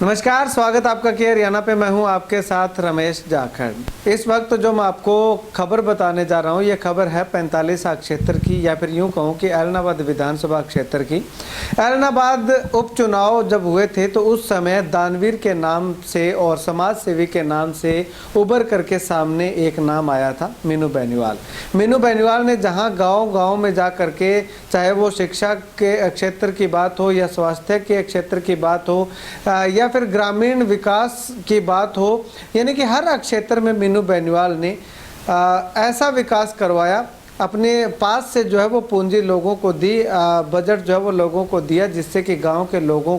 नमस्कार, स्वागत आपका के हरियाणा पे। मैं हूं आपके साथ रमेश जाखड़। इस वक्त जो मैं आपको खबर बताने जा रहा हूं, ये खबर है 45 क्षेत्र की, या फिर यूं कहूं कि ऐलनाबाद विधानसभा क्षेत्र की। ऐलनाबाद उपचुनाव जब हुए थे तो उस समय दानवीर के नाम से और समाज सेवी के नाम से उभर करके सामने एक नाम आया था, मीनू बेनीवाल। मीनू बेनीवाल ने जहाँ गाँव में जा करके, चाहे वो शिक्षा के क्षेत्र की बात हो या स्वास्थ्य के क्षेत्र की बात हो या फिर ग्रामीण विकास की बात हो, यानी कि हर क्षेत्र में मीनू बेनीवाल ने ऐसा विकास करवाया। अपने पास से जो है वो पूंजी लोगों को दी, बजट जो है वो लोगों को दिया, जिससे कि गांव के लोगों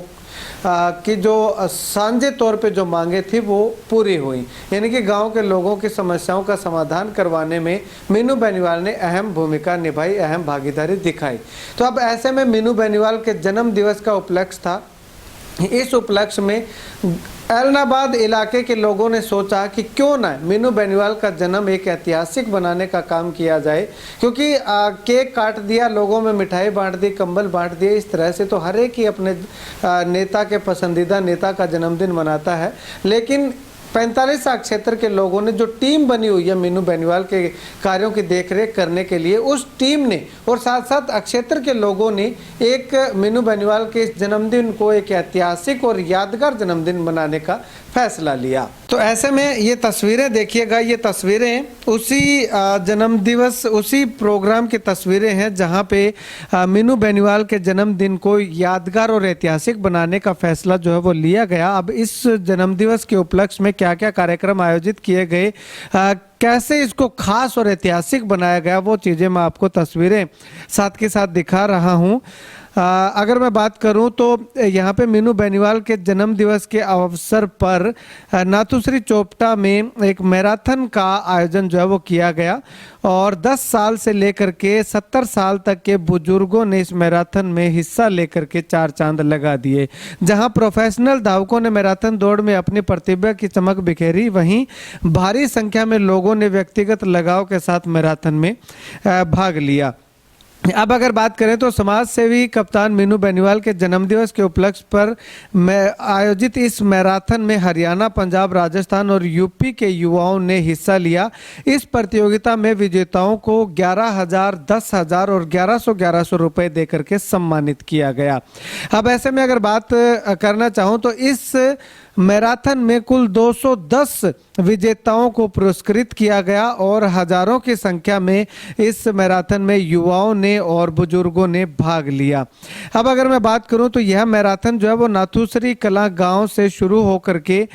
की जो साझे तौर पे जो मांगे थी वो पूरी हुई। यानी कि गांव के लोगों की समस्याओं का समाधान करवाने में मीनू बेनीवाल ने अहम भूमिका निभाई, अहम भागीदारी दिखाई। तो अब ऐसे में मीनू बेनीवाल के जन्म दिवस का उपलक्ष्य था। इस उपलक्ष्य में ऐलनाबाद इलाके के लोगों ने सोचा कि क्यों ना मीनू बेनीवाल का जन्म एक ऐतिहासिक बनाने का काम किया जाए, क्योंकि केक काट दिया, लोगों में मिठाई बांट दी, कंबल बांट दिए, इस तरह से तो हर एक ही अपने नेता के पसंदीदा नेता का जन्मदिन मनाता है। लेकिन 45 क्षेत्र के लोगों ने जो टीम बनी हुई है मीनू बेनीवाल के कार्यों की देखरेख करने के लिए, उस टीम ने और साथ साथ क्षेत्र के लोगों ने एक मीनू बेनीवाल के इस जन्मदिन को एक ऐतिहासिक और यादगार जन्मदिन बनाने का फैसला लिया। तो ऐसे में ये तस्वीरें देखिएगा, ये तस्वीरें उसी जन्मदिवस, उसी प्रोग्राम की तस्वीरें हैं जहां पे मीनू बेनीवाल के जन्मदिन को यादगार और ऐतिहासिक बनाने का फैसला जो है वो लिया गया। अब इस जन्मदिवस के उपलक्ष्य में क्या क्या कार्यक्रम आयोजित किए गए, कैसे इसको खास और ऐतिहासिक बनाया गया, वो चीज़ें मैं आपको तस्वीरें साथ के साथ दिखा रहा हूँ। अगर मैं बात करूं तो यहाँ पे मीनू बेनीवाल के जन्म दिवस के अवसर पर नाथुश्री चोपटा में एक मैराथन का आयोजन जो है वो किया गया और 10 साल से लेकर के 70 साल तक के बुजुर्गों ने इस मैराथन में हिस्सा लेकर के 4 चांद लगा दिए। जहां प्रोफेशनल धावकों ने मैराथन दौड़ में अपनी प्रतिभा की चमक बिखेरी, वहीं भारी संख्या में लोगों ने व्यक्तिगत लगाव के साथ मैराथन में भाग लिया। अब अगर बात करें तो समाज सेवी कप्तान मीनू बेनीवाल के जन्मदिवस के उपलक्ष्य पर आयोजित इस मैराथन में हरियाणा, पंजाब, राजस्थान और यूपी के युवाओं ने हिस्सा लिया। इस प्रतियोगिता में विजेताओं को 11,000, 10,000 और 1100 रुपए देकर के सम्मानित किया गया। अब ऐसे में अगर बात करना चाहूँ तो इस मैराथन में कुल 210 विजेताओं को पुरस्कृत किया गया और हजारों की संख्या में इस मैराथन में युवाओं ने और बुजुर्गों ने भाग लिया। अब अगर मैं बात करूं तो यह मैराथन जो है वो नाथुश्री कला गांव से शुरू होकर के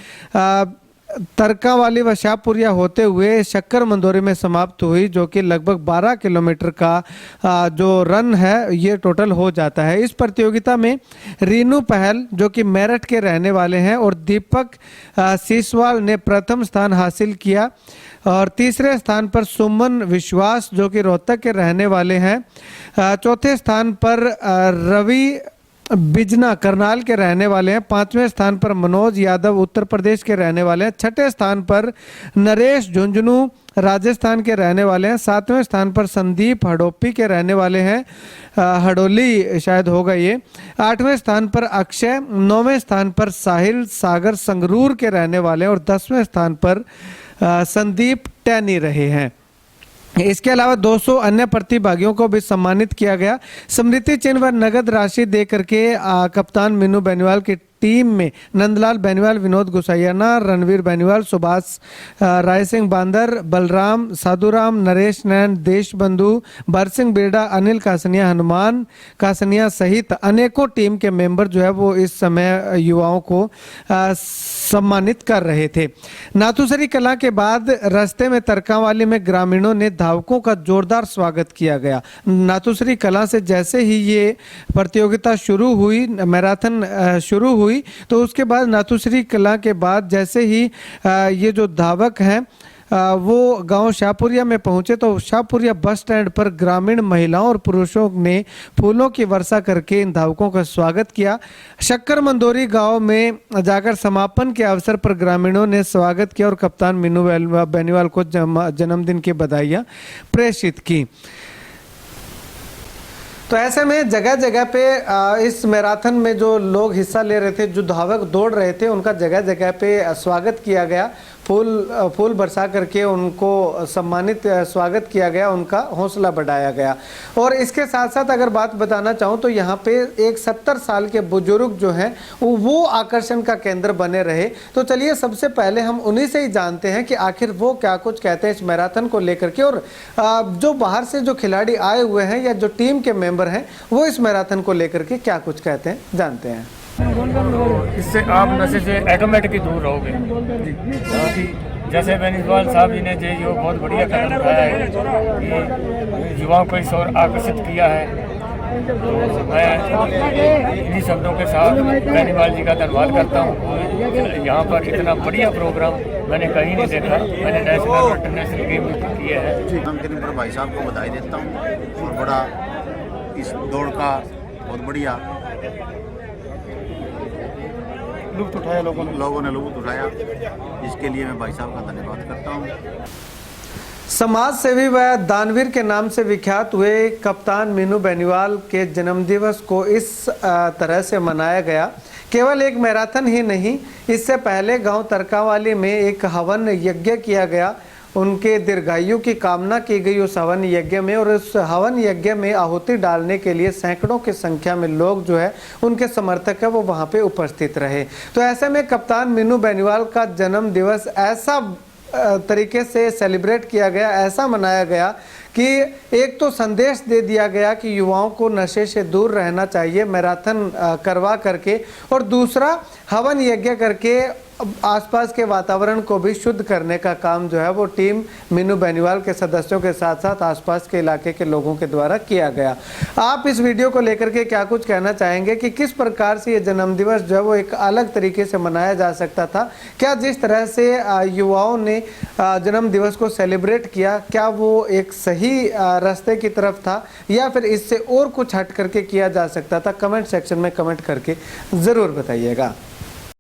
तरका वाली व शाहपुरिया होते हुए शक्कर मंदोरी में समाप्त हुई, जो कि लगभग 12 किलोमीटर का जो रन है ये टोटल हो जाता है। इस प्रतियोगिता में रीनू पहल जो कि मेरठ के रहने वाले हैं और दीपक सीसवाल ने प्रथम स्थान हासिल किया और तीसरे स्थान पर सुमन विश्वास जो कि रोहतक के रहने वाले हैं। चौथे स्थान पर रवि बिजना करनाल के रहने वाले हैं। 5वें स्थान पर मनोज यादव उत्तर प्रदेश के रहने वाले हैं। 6ठे स्थान पर नरेश झुंझुनू राजस्थान के रहने वाले हैं। 7वें स्थान पर संदीप हडोपी के रहने वाले हैं, हडोली शायद होगा ये। 8वें स्थान पर अक्षय, 9वें स्थान पर साहिल सागर संगरूर के रहने वाले हैं और 10वें स्थान पर संदीप टैनी रहे हैं। इसके अलावा 200 अन्य प्रतिभागियों को भी सम्मानित किया गया। स्मृति चिन्ह व नगद राशि दे करके कप्तान मीनू बेनीवाल की टीम में नंदलाल बेनीवाल, विनोद गुसाइयाना, रणवीर बेनीवाल, सुभाष राय सिंह बांदर, बलराम साधुराम, नरेश नैन, देशबंधु, भरत सिंह बेड़ा, अनिल कासनिया, हनुमान कासनिया सहित अनेकों टीम के मेंबर जो है वो इस समय युवाओं को सम्मानित कर रहे थे। नाथुश्री कला के बाद रास्ते में तरकावाली में ग्रामीणों ने धावकों का जोरदार स्वागत किया गया। नाथुश्री कला से जैसे ही ये प्रतियोगिता शुरू हुई, मैराथन शुरू हुई, तो उसके बाद नाथुश्री कला के बाद जैसे ही ये जो धावक हैं वो गांव शाहपुरिया में पहुंचे तो शाहपुरिया बस स्टैंड पर ग्रामीण महिलाओं और पुरुषों ने फूलों की वर्षा करके इन धावकों का स्वागत किया। शक्कर मंदोरी गांव में जाकर समापन के अवसर पर ग्रामीणों ने स्वागत किया और कप्तान मीनू बेनीवाल को जन्मदिन की बधाइयां प्रेषित की। तो ऐसे में जगह जगह पे इस मैराथन में जो लोग हिस्सा ले रहे थे, जो धावक दौड़ रहे थे, उनका जगह जगह पे स्वागत किया गया, फूल बरसा करके उनको सम्मानित स्वागत किया गया, उनका हौसला बढ़ाया गया। और इसके साथ साथ अगर बात बताना चाहूँ तो यहाँ पे एक 70 साल के बुजुर्ग जो हैं वो आकर्षण का केंद्र बने रहे। तो चलिए सबसे पहले हम उन्हीं से ही जानते हैं कि आखिर वो क्या कुछ कहते हैं इस मैराथन को लेकर के, और जो बाहर से जो खिलाड़ी आए हुए हैं या जो टीम के मेंबर हैं वो इस मैराथन को लेकर के क्या कुछ कहते हैं, जानते हैं। इससे आप नशे से ऑटोमेटिकली दूर रहोगे। क्योंकि जैसे बेनीवाल साहब जी ने जो बहुत बढ़िया कदम उठाया है कि युवाओं को इस ओर आकर्षित किया है, तो मैं इन्हीं शब्दों के साथ बेनीवाल जी का धन्यवाद करता हूँ। यहाँ पर इतना बढ़िया प्रोग्राम मैंने कहीं नहीं देखा। मैंने नेशनल और इंटरनेशनल गेम किए हैं। हम के दिन पर भाई साहब को बधाई देता हूँ और बड़ा इस दौड़ का बहुत बढ़िया लुत्फ उठाया, लोगों ने लुत्फ उठाया। इसके लिए मैं भाई साहब का धन्यवाद करता हूँ। समाज सेवी व दानवीर के नाम से विख्यात हुए कप्तान मीनू बेनीवाल के जन्मदिवस को इस तरह से मनाया गया। केवल एक मैराथन ही नहीं, इससे पहले गांव तरकावाली में एक हवन यज्ञ किया गया। उनके दीर्घायु की कामना की गई उस हवन यज्ञ में, और उस हवन यज्ञ में आहुति डालने के लिए सैकड़ों की संख्या में लोग जो है उनके समर्थक है वो वहाँ पे उपस्थित रहे। तो ऐसे में कप्तान मीनू बेनीवाल का जन्म दिवस ऐसा तरीके से सेलिब्रेट किया गया, ऐसा मनाया गया कि एक तो संदेश दे दिया गया कि युवाओं को नशे से दूर रहना चाहिए मैराथन करवा करके, और दूसरा हवन यज्ञ करके आसपास के वातावरण को भी शुद्ध करने का काम जो है वो टीम मीनू बेनीवाल के सदस्यों के साथ साथ आसपास के इलाके के लोगों के द्वारा किया गया। आप इस वीडियो को लेकर के क्या कुछ कहना चाहेंगे कि किस प्रकार से ये जन्मदिवस जो है वो एक अलग तरीके से मनाया जा सकता था? क्या जिस तरह से युवाओं ने जन्मदिवस को सेलिब्रेट किया, क्या वो एक सही रास्ते की तरफ था या फिर इससे और कुछ हट करके किया जा सकता था? कमेंट सेक्शन में कमेंट करके ज़रूर बताइएगा।